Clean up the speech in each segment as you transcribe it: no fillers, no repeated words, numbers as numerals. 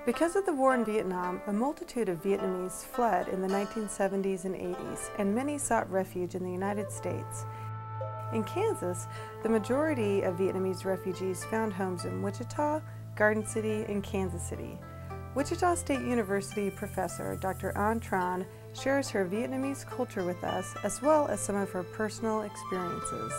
Because of the war in Vietnam, a multitude of Vietnamese fled in the 1970s and 80s, and many sought refuge in the United States. In Kansas, the majority of Vietnamese refugees found homes in Wichita, Garden City, and Kansas City. Wichita State University professor Dr. Tran shares her Vietnamese culture with us, as well as some of her personal experiences.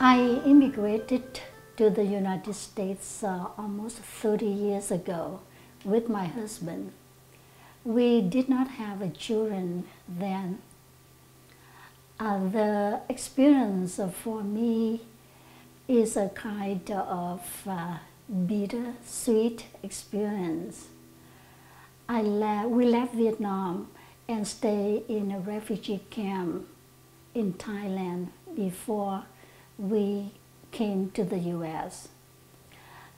I immigrated to the United States almost 30 years ago with my husband. We did not have children then. The experience for me is a kind of bitter-sweet experience. We left Vietnam and stayed in a refugee camp in Thailand before we came to the U.S.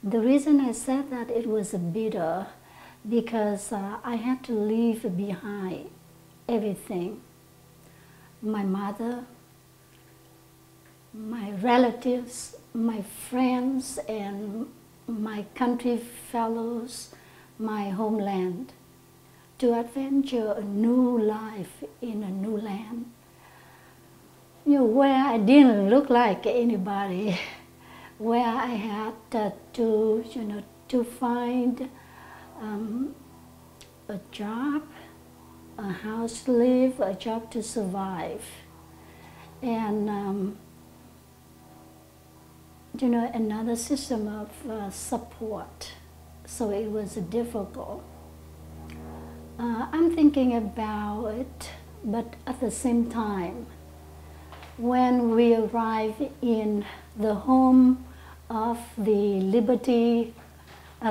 The reason I said that it was bitter because I had to leave behind everything. My mother, my relatives, my friends, and my country fellows, my homeland, to adventure a new life in a new land. Where I didn't look like anybody, where I had to find a job, a house to live, a job to survive, and another system of support. So it was difficult. I'm thinking about it, but at the same time, when we arrived in the home of the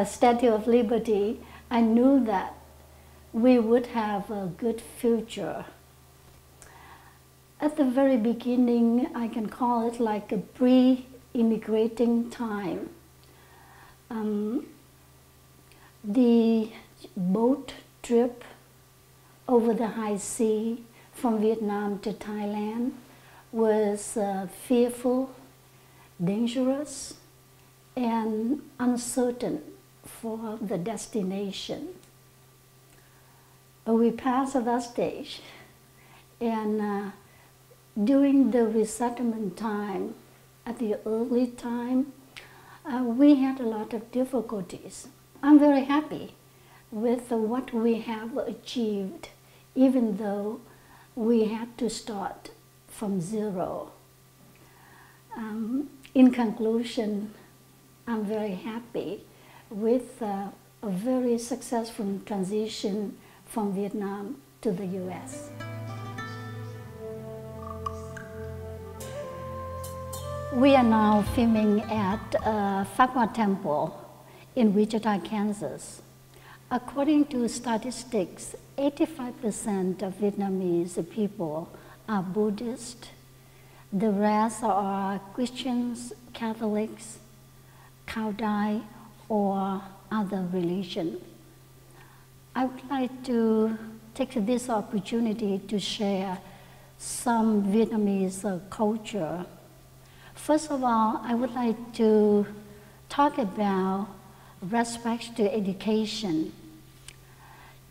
Statue of Liberty, I knew that we would have a good future. At the very beginning, I can call it like a pre-immigrating time. The boat trip over the high sea from Vietnam to Thailand was fearful, dangerous, and uncertain for the destination. But we passed that stage, and during the resettlement time, at the early time, we had a lot of difficulties. I'm very happy with what we have achieved, even though we had to start from zero. In conclusion, I'm very happy with a very successful transition from Vietnam to the U.S. We are now filming at Phác Hoa Temple in Wichita, Kansas. According to statistics, 85% of Vietnamese people are Buddhist. The rest are Christians, Catholics, Cao Dai, or other religion. I would like to take this opportunity to share some Vietnamese culture. First of all, I would like to talk about respect to education.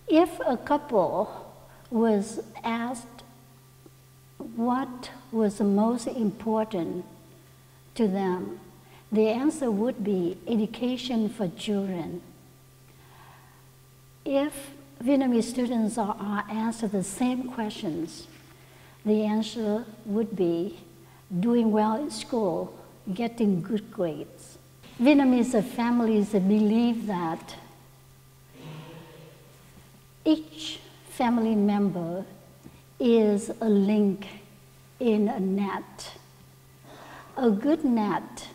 If a couple was asked what was the most important to them, the answer would be education for children. If Vietnamese students are asked the same questions, the answer would be doing well in school, getting good grades. Vietnamese families believe that each family member is a link in a net. A good net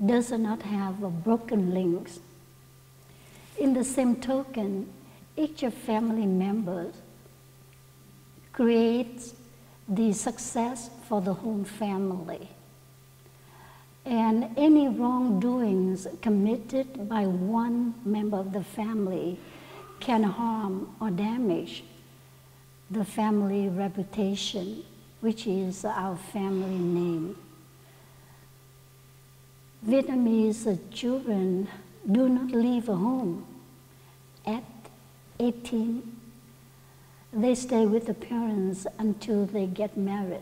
does not have broken links. In the same token, each family member creates the success for the whole family. And any wrongdoings committed by one member of the family can harm or damage the family reputation, which is our family name. Vietnamese children do not leave home. At 18, they stay with the parents until they get married.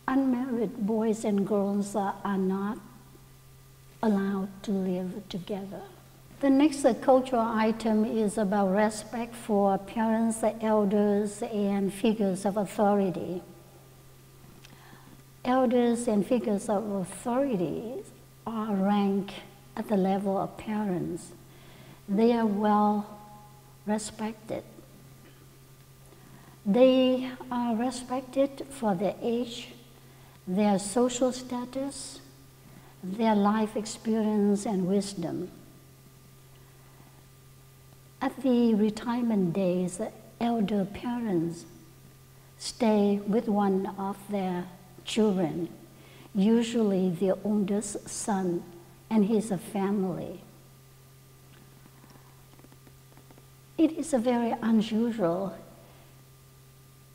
Unmarried boys and girls are not allowed to live together. The next cultural item is about respect for parents, elders, and figures of authority. Elders and figures of authority are ranked at the level of parents. They are well respected. They are respected for their age, their social status, their life experience and wisdom. At the retirement days, elder parents stay with one of their children, usually the oldest son and his family. It is very unusual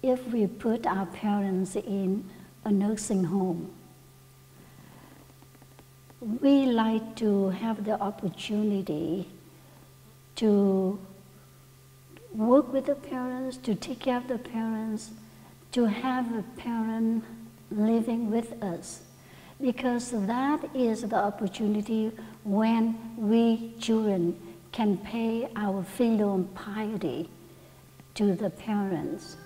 if we put our parents in a nursing home. We like to have the opportunity to work with the parents, to take care of the parents, to have a parent living with us, because that is the opportunity when we children can pay our filial piety to the parents.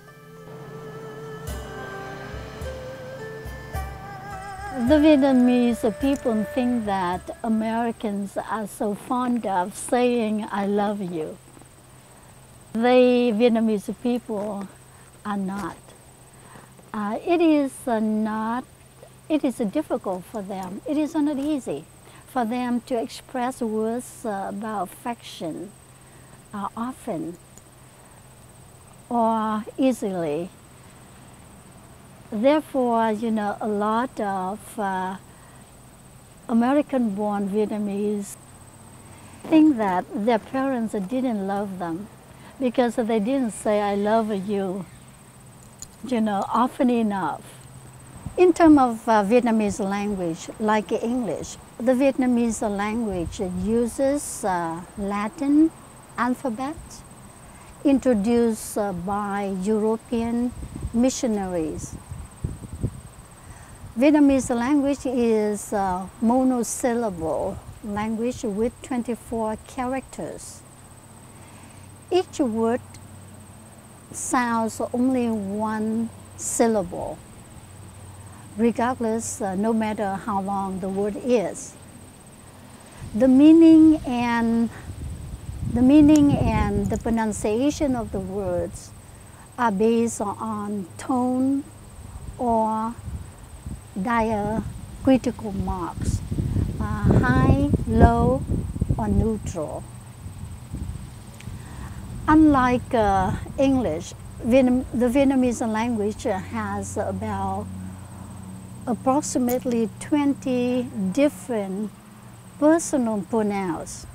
The Vietnamese people think that Americans are so fond of saying, "I love you." The Vietnamese people are not. It is difficult for them. It is not easy for them to express words about affection often or easily. Therefore, a lot of American-born Vietnamese think that their parents didn't love them because they didn't say, "I love you," often enough. In terms of Vietnamese language, like English, the Vietnamese language uses Latin alphabet introduced by European missionaries. Vietnamese language is a monosyllable language with 24 characters. Each word sounds only one syllable, regardless, no matter how long the word is. The meaning and the pronunciation of the words are based on tone or diacritical marks, high, low, or neutral. Unlike English, the Vietnamese language has about approximately 20 different personal pronouns.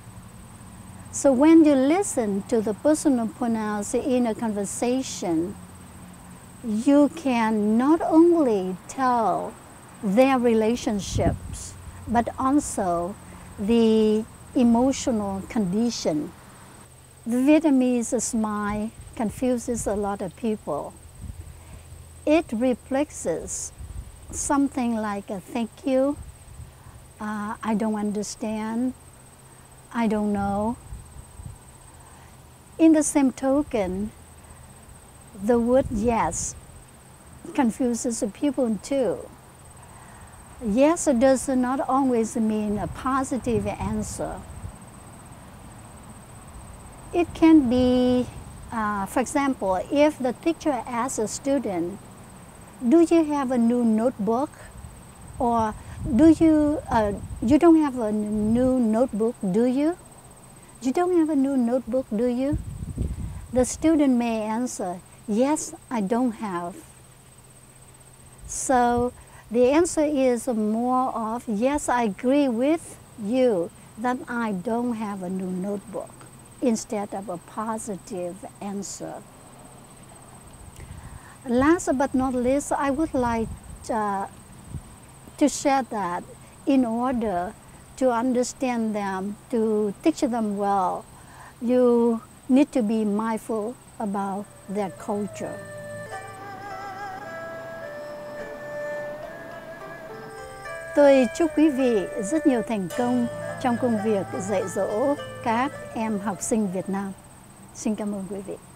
So when you listen to the personal pronouns in a conversation, you can not only tell their relationships, but also the emotional condition. The Vietnamese smile confuses a lot of people. It replaces something like a "thank you," "I don't understand," "I don't know." In the same token, the word "yes" confuses people too. Yes does not always mean a positive answer. It can be, for example, if the teacher asks a student, "Do you have a new notebook?" Or you don't have a new notebook, do you? You don't have a new notebook, do you? The student may answer, "Yes, I don't have." So the answer is more of, "Yes, I agree with you that I don't have a new notebook," instead of a positive answer. Last but not least, I would like to share that in order to understand them, to teach them well, you need to be mindful about their culture. Tôi chúc quý vị rất nhiều thành công trong công việc dạy dỗ các em học sinh Việt Nam. Xin cảm ơn quý vị.